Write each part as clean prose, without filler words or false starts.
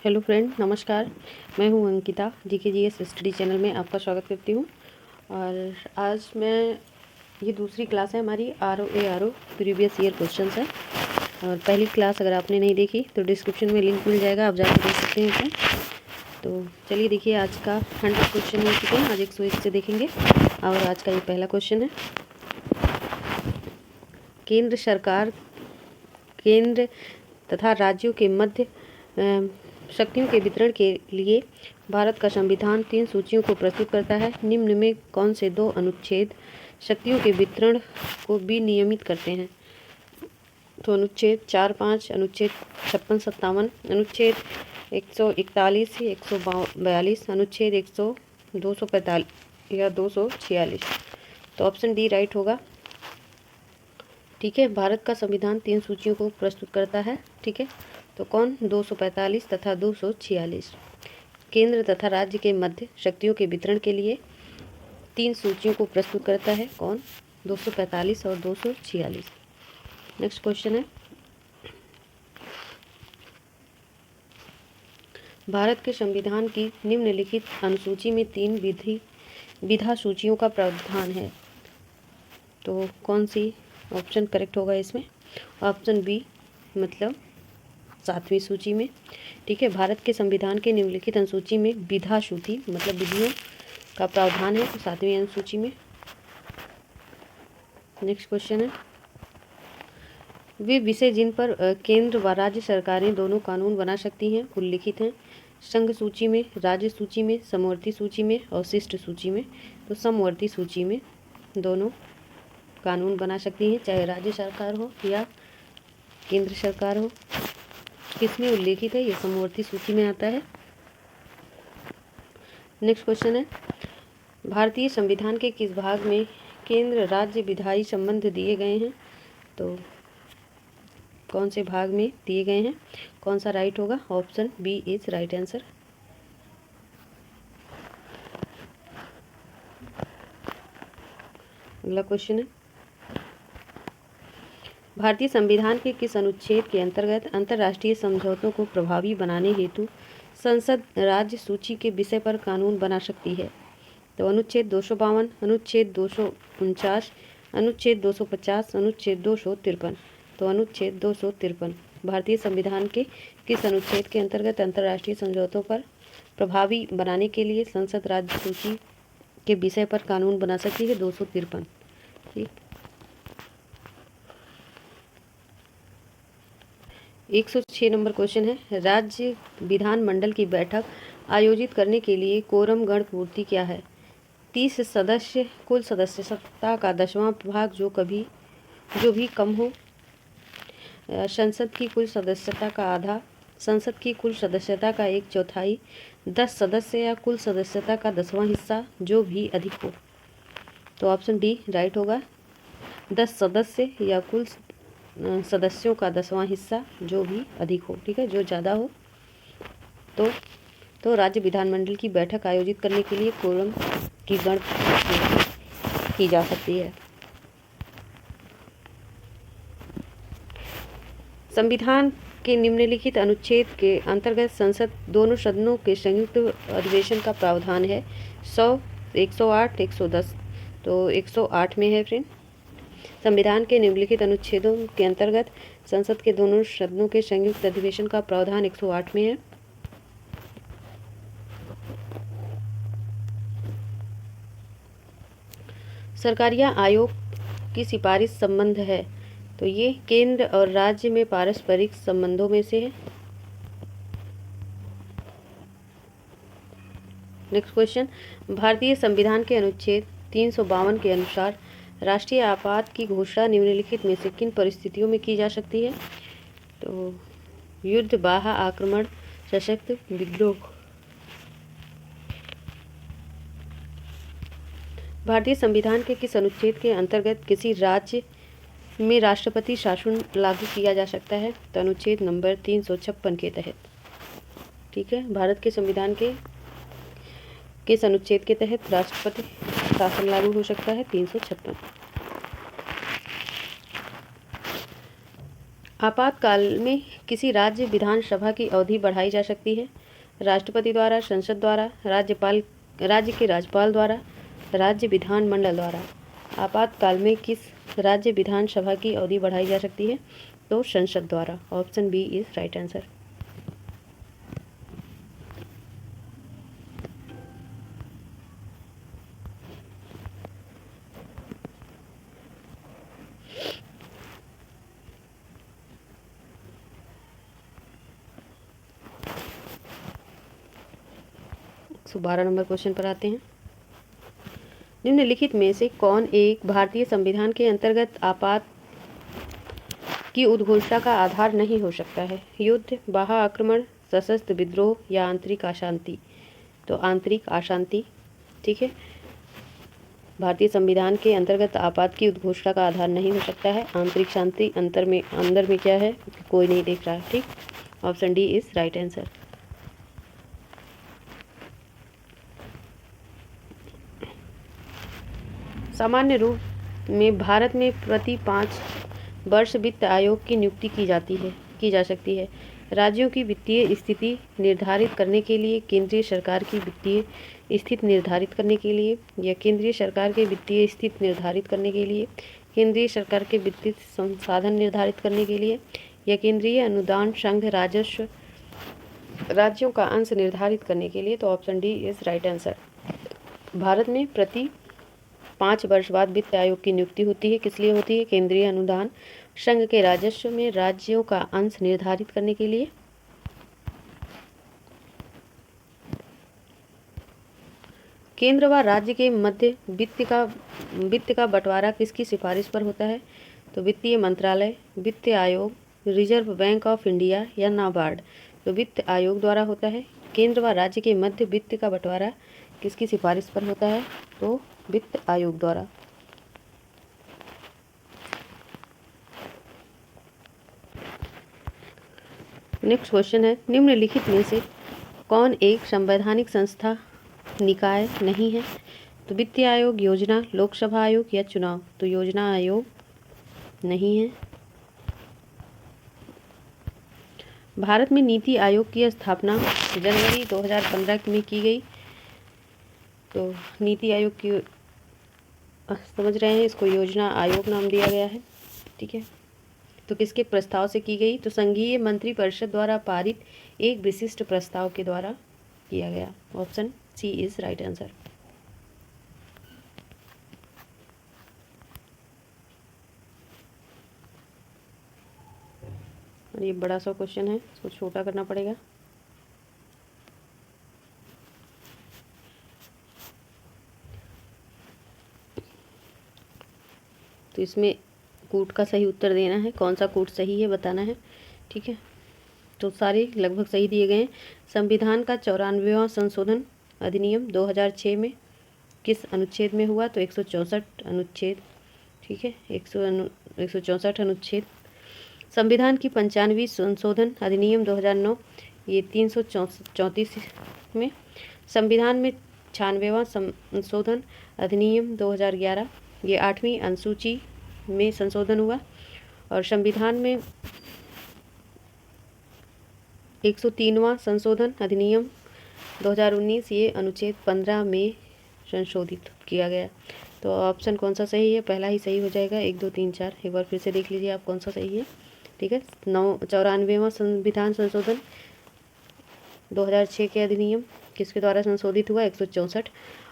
Hello friend, नमस्कार। मैं हूं अंकिता, GKGS स्टडी चैनल में आपका स्वागत करती हूं। और आज मैं ये दूसरी क्लास है हमारी RO प्रीवियस ईयर क्वेश्चंस है। और पहली क्लास अगर आपने नहीं देखी तो डिस्क्रिप्शन में लिंक मिल जाएगा, आप जाकर देख सकते हैं उसे। तो चलिए देखिए, आज का 100 क्वेश्चन हो चुके हैं, आज 101 से देखेंगे। और आज का ये पहला क्वेश्चन है, केंद्र तथा राज्यों के मध्य शक्तियों के वितरण के लिए भारत का संविधान 3 सूचियों को प्रस्तुत करता है। निम्न में कौन से 2 अनुच्छेद शक्तियों के वितरण को विनियमित करते हैं? तो अनुच्छेद 4, 5, अनुच्छेद 56, 57, अनुच्छेद 141 या 142, अनुच्छेद 245 या 246। तो ऑप्शन डी राइट होगा। ठीक है, भारत का संविधान 3 सूचियों को प्रस्तुत करता है। ठीक है, तो कौन? 245 तथा 246। केंद्र तथा राज्य के मध्य शक्तियों के वितरण के लिए 3 सूचियों को प्रस्तुत करता है। कौन? 245 और 246। नेक्स्ट क्वेश्चन है, भारत के संविधान की निम्नलिखित अनुसूची में 3 विधा सूचियों का प्रावधान है। तो कौन सी ऑप्शन करेक्ट होगा इसमें? ऑप्शन बी, मतलब 7वीं सूची में। ठीक है, भारत के संविधान के निम्नलिखित अनुसूची में विधा सूची मतलब विधियों का प्रावधान है, तो 7वीं अनुसूची में। नेक्स्ट क्वेश्चन है, वे विषय जिन पर केंद्र व राज्य सरकारें दोनों कानून बना सकती हैं उल्लिखित हैं। संघ सूची में, राज्य सूची में, समवर्ती सूची में और शिष्ट सूची में। तो समवर्ती सूची में दोनों कानून बना सकती हैं, चाहे राज्य सरकार हो या केंद्र सरकार हो। किसमें उल्लेखित है? ये समवर्ती सूची में आता है। नेक्स्ट क्वेश्चन है, भारतीय संविधान के किस भाग में केंद्र राज्य विधायी संबंध दिए गए हैं? तो कौन से भाग में दिए गए हैं? कौन सा राइट होगा? Option B is right answer. अगला क्वेश्चन है, भारतीय संविधान के किस अनुच्छेद के अंतर्गत अंतर्राष्ट्रीय समझौतों को प्रभावी बनाने हेतु संसद राज्य सूची के विषय पर कानून बना सकती है? तो अनुच्छेद 252, अनुच्छेद 249, अनुच्छेद 250, अनुच्छेद 253। तो अनुच्छेद 253 भारतीय संविधान के किस अनुच्छेद के अंतर्गत अंतर्राष्ट्रीय समझौतों पर प्रभावी बनाने के लिए संसद राज्य सूची के विषय पर कानून बना सकती है? 253। ठीक, 106 नंबर क्वेश्चन है, राज्य विधानमंडल की बैठक आयोजित करने के लिए कोरम गण पूर्ति क्या है? 30 सदस्य, कुल सदस्यता का 10वां भाग जो भी कम हो, संसद की कुल सदस्यता का आधा, संसद की कुल सदस्यता का 1/4, 10 सदस्य या कुल सदस्यता का 10वां हिस्सा जो भी अधिक हो। तो ऑप्शन डी राइट होगा, 10 सदस्य या कुल सदस्यों का 10वां हिस्सा जो भी अधिक हो। ठीक है, जो ज़्यादा हो तो राज्य विधानमंडल की बैठक आयोजित करने के लिए कोरम की गण की जा सकती है। संविधान के निम्नलिखित अनुच्छेद के अंतर्गत संसद दोनों सदनों के संयुक्त अधिवेशन का प्रावधान है। 100, 108, 110। तो 108 में है फ्रेंड। संविधान के निम्नलिखित अनुच्छेदों के अंतर्गत संसद के दोनों सदनों के संयुक्त अधिवेशन का प्रावधान 108 में है। सरकारिया आयोग की सिफारिश संबंध है, तो ये केंद्र और राज्य में पारस्परिक संबंधों में से है। नेक्स्ट क्वेश्चन, भारतीय संविधान के अनुच्छेद 352 के अनुसार राष्ट्रीय आपात की घोषणा निम्नलिखित में से किन परिस्थितियों में की जा सकती है? तो युद्ध, बाह्य आक्रमण, सशक्त विद्रोह। भारतीय संविधान के किस अनुच्छेद के अंतर्गत किसी राज्य में राष्ट्रपति शासन लागू किया जा सकता है? तो अनुच्छेद नंबर 356 के तहत। ठीक है, भारत के संविधान के किस अनुच्छेद के तहत राष्ट्रपति शासन लागू हो सकता है? 356। आपातकाल में किसी राज्य विधानसभा की अवधि बढ़ाई जा सकती है। राष्ट्रपति द्वारा, संसद द्वारा, राज्य के राज्यपाल द्वारा, राज्य विधानमंडल द्वारा। आपातकाल में किस राज्य विधानसभा की अवधि बढ़ाई जा सकती है? तो संसद द्वारा। Option B is right answer. तो 12 नंबर क्वेश्चन पर आते हैं। निम्नलिखित में से कौन एक भारतीय संविधान के अंतर्गत आपात की उद्घोषणा का आधार नहीं हो सकता है? युद्ध, बाह्य आक्रमण, सशस्त्र विद्रोह या आंतरिक अशांति? तो आंतरिक अशांति। ठीक है, भारतीय संविधान के अंतर्गत आपात की उद्घोषणा का आधार नहीं हो सकता है। आंतरिक शांति अंदर में क्या है, कोई नहीं देख रहा है। ठीक, option D is right answer. सामान्य रूप में भारत में प्रति 5 वर्ष वित्त आयोग की नियुक्ति की जा सकती है। राज्यों की वित्तीय स्थिति निर्धारित करने के लिए, केंद्रीय सरकार की वित्तीय स्थिति निर्धारित करने के लिए, या केंद्रीय सरकार के वित्तीय स्थिति निर्धारित करने के लिए, केंद्रीय सरकार के वित्तीय संसाधन निर्धारित करने के लिए, या केंद्रीय अनुदान संघ राजस्व राज्यों का अंश निर्धारित करने के लिए। तो option D is right answer. Bharat में प्रति 5 वर्ष बाद वित्त आयोग की नियुक्ति होती है। किस लिए होती है? केंद्रीय अनुदान संघ के राजस्व में राज्यों का अंश निर्धारित करने के लिए। केंद्र व राज्य के मध्य वित्त का बंटवारा किसकी सिफारिश पर होता है? तो वित्तीय मंत्रालय, वित्त आयोग, रिजर्व बैंक ऑफ इंडिया या नाबार्ड? तो वित्त आयोग द्वारा होता है। केंद्र व राज्य के मध्य वित्त का बंटवारा किसकी सिफारिश पर होता है? तो वित्त आयोग द्वारा। नेक्स्ट क्वेश्चन है, निम्नलिखित में से कौन एक संवैधानिक संस्था निकाय नहीं है? तो वित्त आयोग, योजना, लोकसभा आयोग या चुनाव? तो योजना आयोग नहीं है। भारत में नीति आयोग की स्थापना जनवरी 2015 में की गई। तो नीति आयोग की समझ रहे हैं, इसको योजना आयोग नाम दिया गया है। ठीक है, तो किसके प्रस्ताव से की गई? तो संघीय मंत्रिपरिषद द्वारा पारित एक विशिष्ट प्रस्ताव के द्वारा किया गया। Option C is right answer. और ये बड़ा सा क्वेश्चन है, इसको छोटा करना पड़ेगा। तो इसमें कूट का सही उत्तर देना है, कौन सा कूट सही है बताना है। ठीक है, तो सारे लगभग सही दिए गए हैं। संविधान का 94वां संशोधन अधिनियम 2006 में किस अनुच्छेद में हुआ? तो 164 अनुच्छेद। ठीक है, 164 अनुच्छेद। संविधान की 95वीं संशोधन अधिनियम 2009 ये 334 में। संविधान में 96वां संशोधन अधिनियम 2011 ये 8वीं अनुसूची में संशोधन हुआ। और संविधान में 103वां संशोधन अधिनियम 2019 ये अनुच्छेद 15 में संशोधित किया गया। तो ऑप्शन कौन सा सही है? पहला ही सही हो जाएगा। 1 2 3 4 एक बार फिर से देख लीजिए आप कौन सा सही है। ठीक है, 94वां संविधान संशोधन 2006 के अधिनियम किसके द्वारा संशोधित हुआ? 164।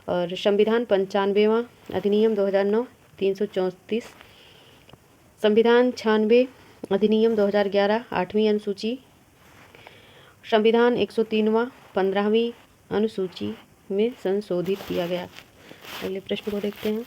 और संविधान 95वां अधिनियम 2009 334। संविधान 96 अधिनियम 2011 8वीं अनुसूची। संविधान 103वां 15वीं अनुसूची में संशोधित किया गया। अगले प्रश्न को देखते हैं।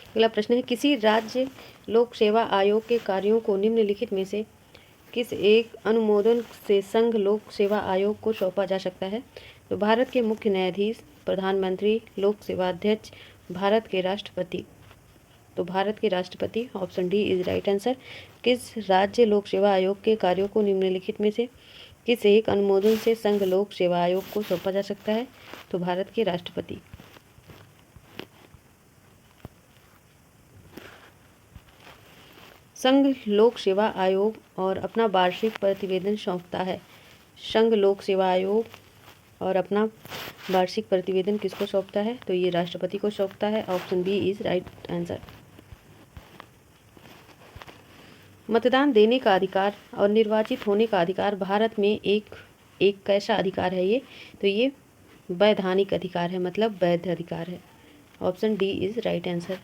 अगला प्रश्न है, किसी राज्य लोक सेवा आयोग के कार्यों को निम्नलिखित में से किस एक अनुमोदन से संघ लोक सेवा आयोग को सौंपा जा सकता है? तो भारत के मुख्य न्यायाधीश, प्रधानमंत्री, लोक सेवा अध्यक्ष, भारत के राष्ट्रपति। तो भारत के राष्ट्रपति, option D is right answer. किस राज्य लोक सेवा आयोग के कार्यों को निम्नलिखित में से किस एक अनुमोदन से संघ लोक सेवा आयोग को सौंपा जा सकता है? तो भारत के राष्ट्रपति। संघ लोक सेवा आयोग और अपना वार्षिक प्रतिवेदन सौंपता है। संघ लोक सेवा आयोग और अपना वार्षिक प्रतिवेदन किसको सौंपता है? तो ये राष्ट्रपति को सौंपता है। Option B is right answer. मतदान देने का अधिकार और निर्वाचित होने का अधिकार भारत में एक कैसा अधिकार है ये? तो ये वैधानिक अधिकार है, मतलब वैध अधिकार है। Option D is right answer.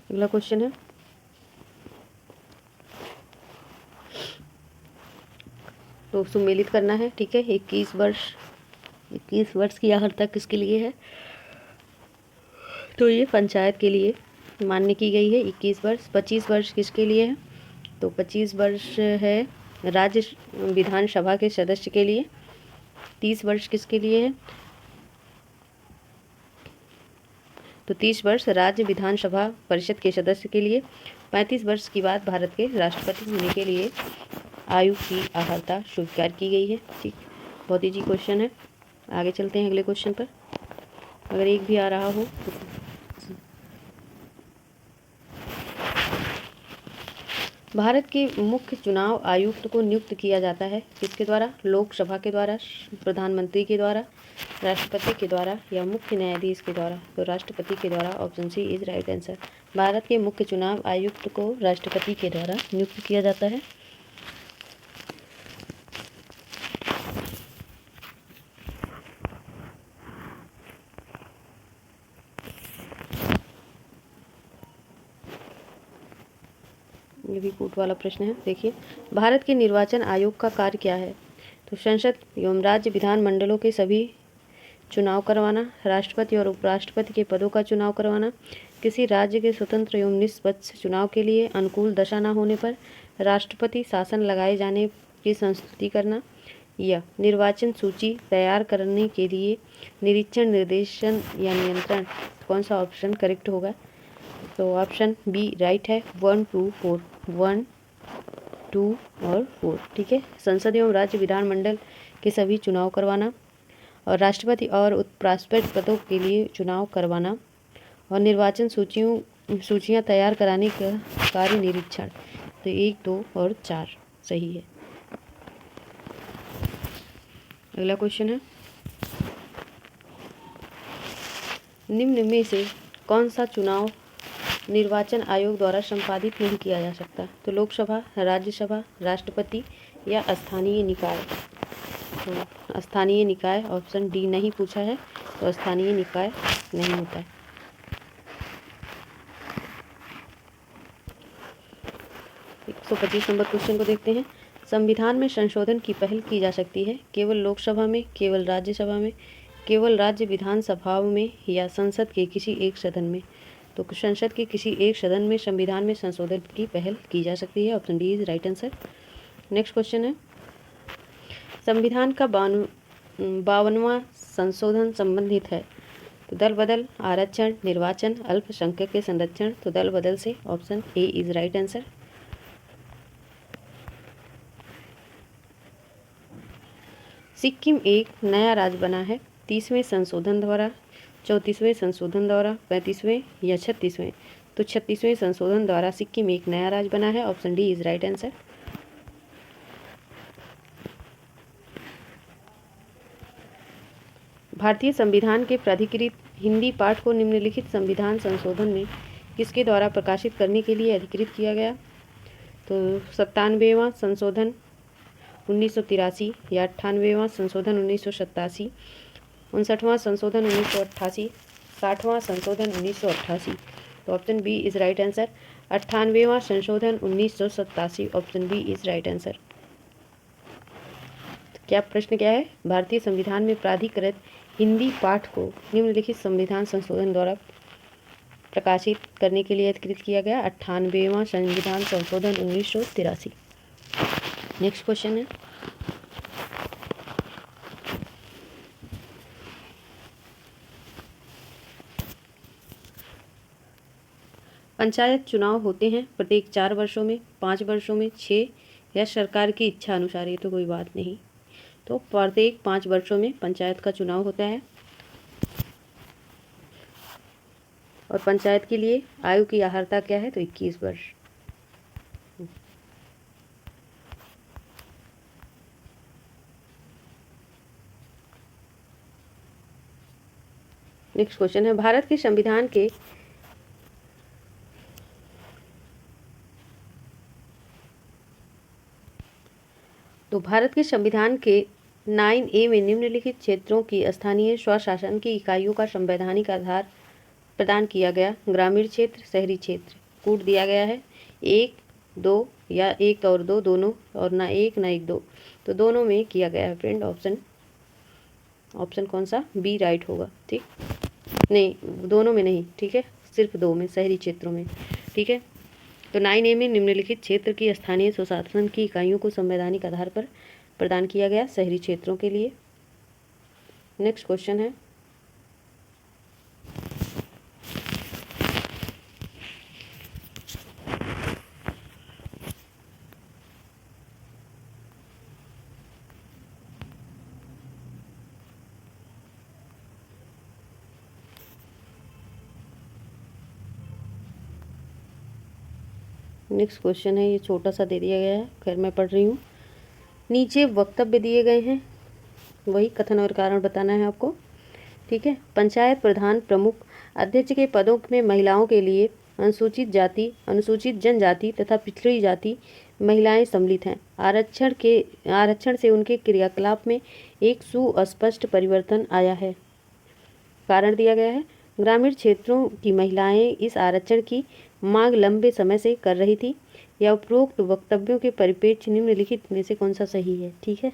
अगला क्वेश्चन है, तो सुमेलित करना है। ठीक है, 21 वर्ष की अर्हता किसके लिए है? तो ये पंचायत के लिए मान्य की गई है 21 वर्ष। 25 वर्ष किसके लिए है? तो 25 वर्ष है राज्य विधानसभा के सदस्य के लिए। 30 वर्ष किसके लिए है? तो 30 वर्ष राज्य विधानसभा परिषद के सदस्य के लिए। 35 वर्ष की बाद भारत के राष्ट्रपति होने के लिए आयु की अर्हता स्वीकार की गई है। ठीक, बहुत इजी क्वेश्चन है। आगे चलते हैं अगले क्वेश्चन पर, अगर एक भी आ रहा हो तो। भारत के मुख्य चुनाव आयुक्त को नियुक्त किया जाता है किसके द्वारा? लोकसभा के द्वारा, प्रधानमंत्री के द्वारा, राष्ट्रपति के द्वारा या मुख्य न्यायाधीश के द्वारा? तो राष्ट्रपति के द्वारा। Option C is right answer. भारत के मुख्य चुनाव आयुक्त को राष्ट्रपति के द्वारा नियुक्त किया जाता है। ये भी कूट वाला प्रश्न है। देखिए, भारत के निर्वाचन आयोग का कार्य क्या है? तो संसद एवं राज्य विधानमंडलों के सभी चुनाव करवाना, राष्ट्रपति और उपराष्ट्रपति के पदों का चुनाव करवाना, किसी राज्य के स्वतंत्र एवं निष्पक्ष चुनाव के लिए अनुकूल दशा न होने पर राष्ट्रपति शासन लगाए जाने की संस्तुति करना, या निर्वाचन सूची तैयार करने के लिए निरीक्षण, निर्देशन या नियंत्रण। कौन सा ऑप्शन करेक्ट होगा? तो ऑप्शन बी राइट है, 1, 2, 4, 1, 2 और 4। ठीक है, संसद एवं राज्य विधानमंडल के सभी चुनाव करवाना, और राष्ट्रपति और उपराष्ट्रपति पदों के लिए चुनाव करवाना, और निर्वाचन सूचियां तैयार कराने का कार्य निरीक्षण। तो 1, 2 और 4 सही है। अगला क्वेश्चन है, निम्न में से कौन सा चुनाव निर्वाचन आयोग द्वारा संपादित नहीं किया जा सकता? तो लोकसभा, राज्यसभा, राष्ट्रपति या स्थानीय निकाय? तो स्थानीय निकाय, ऑप्शन डी नहीं पूछा है, तो स्थानीय निकाय नहीं होता है। एक 125 नंबर क्वेश्चन को देखते हैं। संविधान में संशोधन की पहल की जा सकती है केवल लोकसभा में, केवल राज्यसभा में, केवल राज्य विधानसभाओं में या संसद के किसी एक सदन में? तो संसद के किसी एक सदन में संविधान में संशोधन की पहल की जा सकती है। Option D is right answer. Next question है, संविधान का 52वां संशोधन संबंधित है? तो दल बदल, आरक्षण, निर्वाचन, अल्पसंख्यक के संरक्षण। तो दल बदल से। Option A is right answer. Sikkim एक नया राज्य बना है 30वें संशोधन द्वारा, 34वें संशोधन द्वारा, 35वें या 36वें? तो 36वें संशोधन द्वारा सिक्किम एक नया राज्य बना है। Option D is right answer. भारतीय संविधान के प्राधिकृत हिंदी पाठ को निम्नलिखित संविधान संशोधन में किसके द्वारा प्रकाशित करने के लिए अधिकृत किया गया? तो 97वां संशोधन 1983 या 98वां संशोधन 1987, 59वां संशोधन 1988, 60वां संशोधन 1988? तो option B is right answer. 98वां संशोधन 1987, option B is right answer. क्या प्रश्न क्या है? भारतीय संविधान में प्राधिकृत हिंदी पाठ को निम्नलिखित संविधान संशोधन द्वारा प्रकाशित करने के लिए अधिकृत किया गया? 98वां संविधान संशोधन 1983। नेक्स्ट क्वेश्चन है, पंचायत चुनाव होते हैं प्रत्येक 4 वर्षों में, 5 वर्षों में, 6 या सरकार की इच्छा अनुसार? ये तो कोई बात नहीं, तो प्रत्येक 5 वर्षों में पंचायत का चुनाव होता है। और पंचायत के लिए आयु की अर्हता क्या है? तो 21 वर्ष। नेक्स्ट क्वेश्चन है, भारत के संविधान के भारत के संविधान के 9A में निम्नलिखित क्षेत्रों की स्थानीय स्वशासन की इकाइयों का संवैधानिक आधार प्रदान किया गया? ग्रामीण क्षेत्र, शहरी क्षेत्र। कूट दिया गया है 1, 2 या 1 और 2 दोनों, और ना 1 ना 1 2, तो दोनों में किया गया है फ्रेंड। ऑप्शन कौन सा? बी राइट होगा। ठीक, नहीं दोनों में नहीं, ठीक है, सिर्फ 2 में, शहरी क्षेत्रों में। ठीक है, तो 9A में निम्नलिखित क्षेत्र की स्थानीय स्वशासन की इकाइयों को संवैधानिक आधार पर प्रदान किया गया शहरी क्षेत्रों के लिए। नेक्स्ट क्वेश्चन है, नेक्स्ट क्वेश्चन है, ये छोटा सा दे दिया गया है, खैर मैं पढ़ रही हूँ। नीचे वक्तव्य दिए गए हैं, वही कथन और कारण बताना है आपको। ठीक है, पंचायत प्रधान, प्रमुख, अध्यक्ष के पदों में महिलाओं के लिए अनुसूचित जाति, अनुसूचित जनजाति तथा पिछड़ी जाति महिलाएं सम्मिलित हैं। आरक्षण से उनके क्रियाकलाप में एक सुस्पष्ट परिवर्तन आया है। कारण दिया गया है, ग्रामीण क्षेत्रों की महिलाएं इस आरक्षण की मांग लंबे समय से कर रही थी। या उपरोक्त वक्तव्यों के परिप्रेक्ष्य निम्नलिखित में से कौन सा सही है? ठीक है,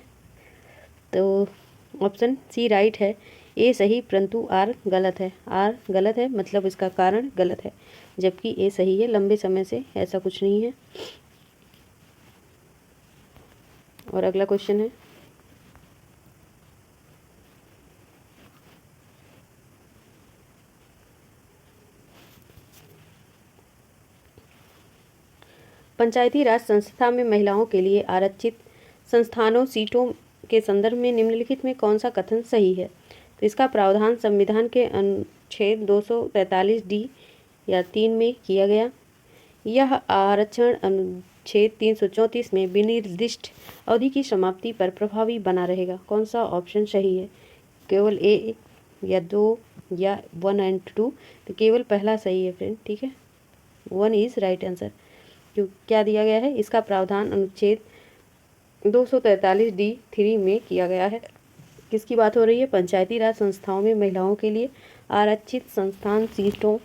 तो ऑप्शन सी राइट है, ए सही परंतु आर गलत है। आर गलत है मतलब इसका कारण गलत है, जबकि ए सही है, लंबे समय से ऐसा कुछ नहीं है। और अगला क्वेश्चन है, पंचायती राज संस्था में महिलाओं के लिए आरक्षित संस्थानों सीटों के संदर्भ में निम्नलिखित में कौन सा कथन सही है? तो इसका प्रावधान संविधान के अनुच्छेद 243 डी या 3 में किया गया। यह आरक्षण अनुच्छेद 334 में विनिर्दिष्ट अवधि की समाप्ति पर प्रभावी बना रहेगा। कौन सा ऑप्शन सही है? केवल ए या 2 या 1 एंड 2? तो केवल पहला सही है फ्रेंड। ठीक है, 1 इज राइट आंसर। क्यों क्या दिया गया है? इसका प्रावधान अनुच्छेद 243 डी 3 में किया गया है। किसकी बात हो रही है? पंचायती राज संस्थाओं में महिलाओं के लिए आरक्षित संस्थान सीटों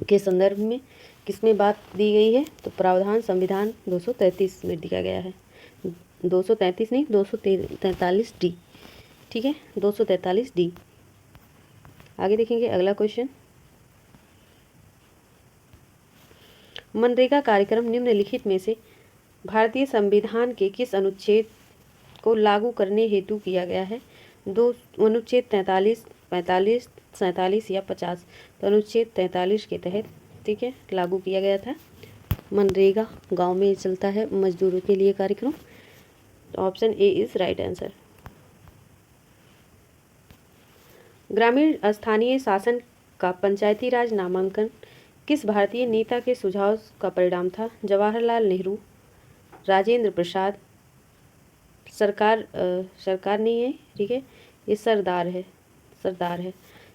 के संदर्भ में किसमें बात दी गई है? तो प्रावधान संविधान 233 में दिया गया है। 233 नहीं, 243 डी। ठीक है, 243 डी। आगे देखेंगे अगला क्वेश्चन, मनरेगा कार्यक्रम निम्नलिखित में से भारतीय संविधान के किस अनुच्छेद को लागू करने हेतु किया गया है? अनुच्छेद 43, 45, 47 या 50? तो अनुच्छेद 43 के तहत, ठीक है, लागू किया गया था। मनरेगा गांव में चलता है मजदूरों के लिए कार्यक्रम। Option A is right answer. ग्रामीण स्थानीय शासन का पंचायती राज नामांकन किस भारतीय नेता के सुझाव का परिणाम था? जवाहरलाल नेहरू, राजेंद्र प्रसाद, सरकार नहीं है, ठीक है, ये सरदार है,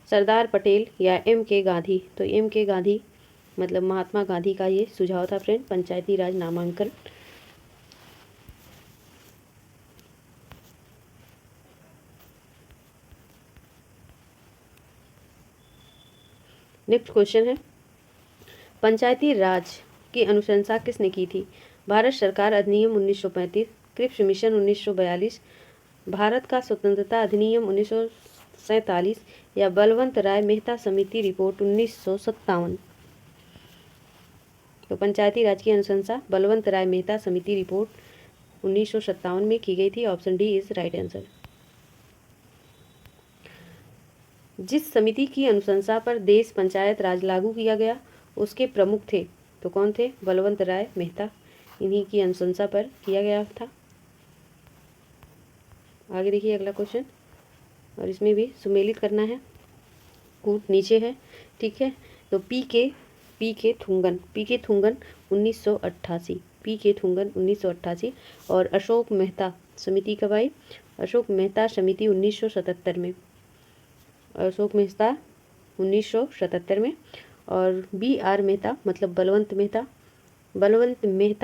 सरदार पटेल या M.K. गांधी? तो M.K. गांधी मतलब महात्मा गांधी का ये सुझाव था फ्रेंड, पंचायती राज नामांकन। नेक्स्ट क्वेश्चन है, पंचायती राज की अनुशंसा किसने की थी? भारत सरकार अधिनियम 1935, क्रिप्स मिशन 1942, भारत का स्वतंत्रता अधिनियम 1947 या बलवंत राय मेहता समिति रिपोर्ट 1957? तो पंचायती राज की अनुशंसा बलवंत राय मेहता समिति रिपोर्ट 1957 में की गई थी। Option D is right answer. जिस समिति की अनुशंसा पर देश पंचायत राज लागू किया गया उसके प्रमुख थे, तो कौन थे? बलवंत राय मेहता, इन्हीं की अनुशंसा पर किया गया था। आगे देखिए अगला क्वेश्चन, और इसमें भी सुमेलित करना है, कूट नीचे है, ठीक है। तो पी के थुंगन 1988, पी के थुंगन 1988 और अशोक मेहता समिति कब आई? अशोक मेहता समिति 1977 में, अशोक मेहता 1977 में। और बी आर मेहता मतलब बलवंत मेहता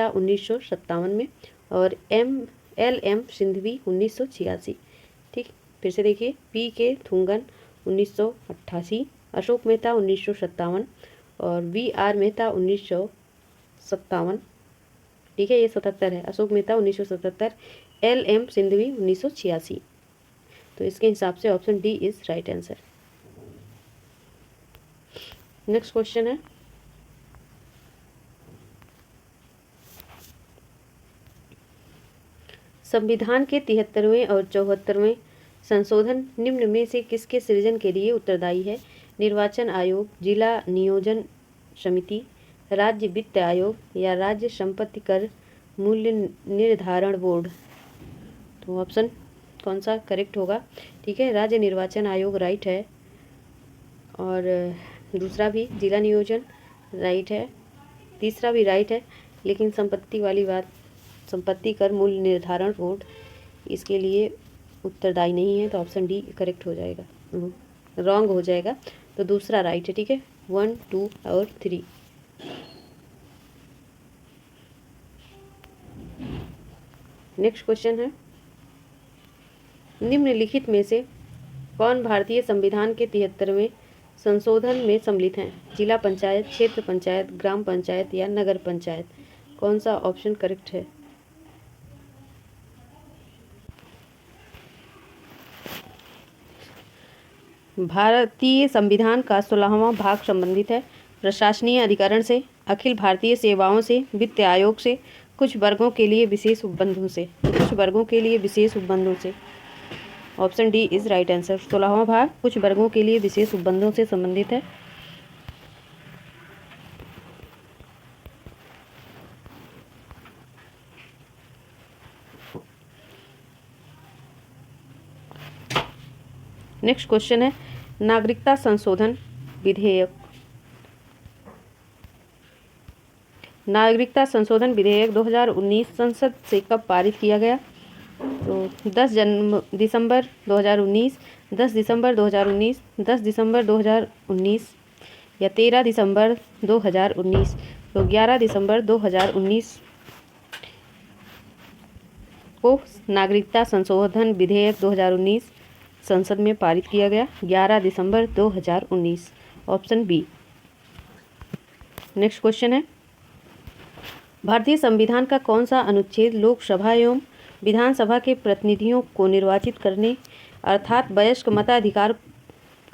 1957 में। और एल एम सिंघवी 1986। ठीक, फिर से देखिए, पी के थुंगन 1988, अशोक मेहता 1957 और बी आर मेहता 1957। ठीक है, ये 77 है, अशोक मेहता 1977, एल एम सिंघवी 1986। तो इसके हिसाब से option D is right answer. Next question है, संविधान के 73वें और 74वें संशोधन निम्न में से किसके सृजन के लिए उत्तरदायी है? निर्वाचन आयोग, जिला नियोजन समिति, राज्य वित्त आयोग या राज्य संपत्ति कर मूल्य निर्धारण बोर्ड? तो ऑप्शन कौन सा करेक्ट होगा? ठीक है, राज्य निर्वाचन आयोग राइट है, और दूसरा भी जिला नियोजन राइट है, तीसरा भी राइट है, लेकिन संपत्ति वाली बात, संपत्ति कर मूल्य निर्धारण बोर्ड इसके लिए उत्तरदायी नहीं है, तो ऑप्शन डी करेक्ट हो जाएगा, रॉन्ग हो जाएगा। तो दूसरा राइट है। ठीक है, 1, 2 और 3। नेक्स्ट क्वेश्चन है, निम्नलिखित में से कौन भारतीय संविधान के 73वें संशोधन में सम्मिलित हैं? जिला पंचायत, क्षेत्र पंचायत, ग्राम पंचायत या नगर पंचायत? कौन सा ऑप्शन करेक्ट है? भारतीय संविधान का 16वां भाग संबंधित है प्रशासनीय अधिकरण से, अखिल भारतीय सेवाओं से, वित्त आयोग से, कुछ वर्गों के लिए विशेष उपबंधों से, कुछ वर्गों के लिए विशेष उपबंधों से। Option D is right answer. 16वां भाग कुछ वर्गों के लिए विशेष उपबंधों से संबंधित है। नेक्स्ट क्वेश्चन है, नागरिकता संशोधन विधेयक, नागरिकता संशोधन विधेयक 2019 संसद से कब पारित किया गया? तो 10 दिसंबर 2019, 10 दिसंबर 2019, 10 दिसंबर 2019 या 13 दिसंबर 2019? तो 11 दिसंबर 2019 को नागरिकता संशोधन विधेयक 2019 संसद में पारित किया गया, 11 दिसंबर 2019। Option B. नेक्स्ट क्वेश्चन है, भारतीय संविधान का कौन सा अनुच्छेद लोकसभा एवं विधानसभा के प्रतिनिधियों को निर्वाचित करने अर्थात वयस्क मताधिकार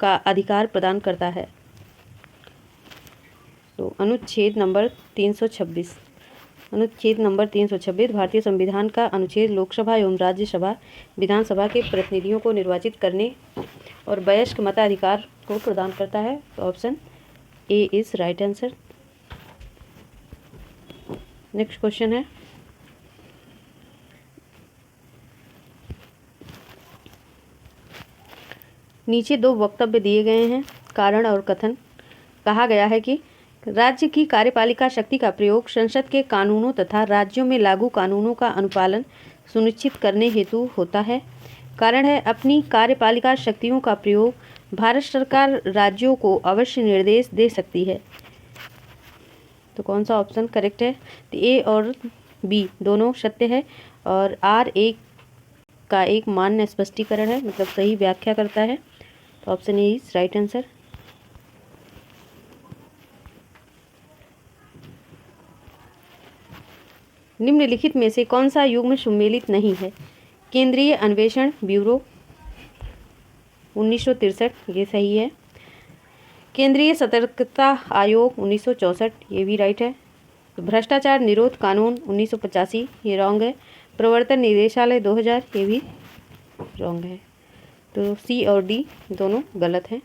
का अधिकार प्रदान करता है? तो अनुच्छेद नंबर 326। अनुच्छेद नंबर 326 भारतीय संविधान का अनुच्छेद लोकसभा एवं राज्यसभा विधानसभा के प्रतिनिधियों को निर्वाचित करने और वयस्क मताधिकार को प्रदान करता है। तो option A is right answer. Next question है, नीचे दो वक्तव्य दिए गए हैं, कारण और कथन। कहा गया है कि राज्य की कार्यपालिका शक्ति का प्रयोग संसद के कानूनों तथा राज्यों में लागू कानूनों का अनुपालन सुनिश्चित करने हेतु होता है। कारण है, अपनी कार्यपालिका शक्तियों का प्रयोग भारत सरकार राज्यों को अवश्य निर्देश दे सकती है। तो कौन सा ऑप्शन करेक्ट है? तो ए और बी दोनों सत्य है, और आर एक का एक मान्य स्पष्टीकरण है, मतलब सही व्याख्या करता है। तो option A is right answer. निम्नलिखित में से कौन सा युग्म सुमेलित नहीं है? केंद्रीय अन्वेषण ब्यूरो, 1963, ये सही है। केंद्रीय सतर्कता आयोग 1964, ये भी राइट है। भ्रष्टाचार निरोध कानून 1985, ये रॉन्ग है। प्रवर्तन निदेशालय 2000, ये भी रॉन्ग है। तो सी और डी दोनों गलत हैं।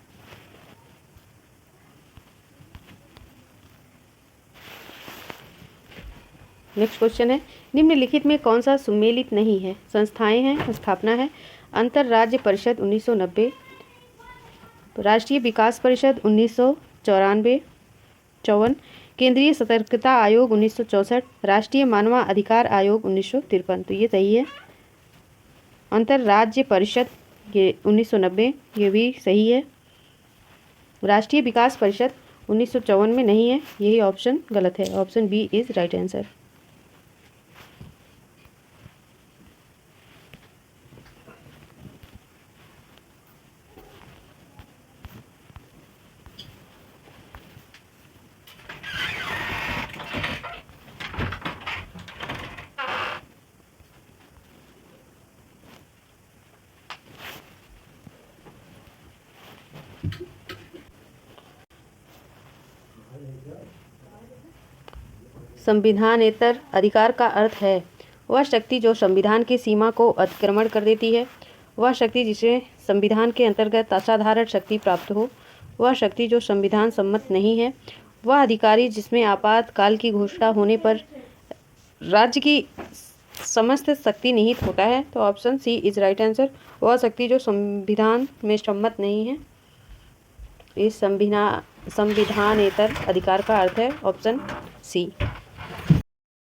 नेक्स्ट क्वेश्चन है, निम्नलिखित में कौन सा सुमेलित नहीं है? संस्थाएं हैं, स्थापना है। अंतर्राज्य परिषद 1990, राष्ट्रीय विकास परिषद 1954, केंद्रीय सतर्कता आयोग 1964, राष्ट्रीय मानवाधिकार आयोग 1953। तो ये सही है। अंतर्राज्य परिषद ये 1990, ये भी सही है। राष्ट्रीय विकास परिषद 1954 में नहीं है, यही ऑप्शन गलत है। Option B is right answer. संविधानेतर अधिकार का अर्थ है वह शक्ति जो संविधान की सीमा को अतिक्रमण कर देती है, वह शक्ति जिसे संविधान के अंतर्गत असाधारण शक्ति प्राप्त हो, वह शक्ति जो संविधान सम्मत नहीं है, वह अधिकारी जिसमें आपातकाल की घोषणा होने पर राज्य की समस्त शक्ति निहित होता है। तो option C is right answer. वह शक्ति जो संविधान में सम्मत नहीं है, इस संविधानेतर अधिकार का अर्थ है ऑप्शन सी।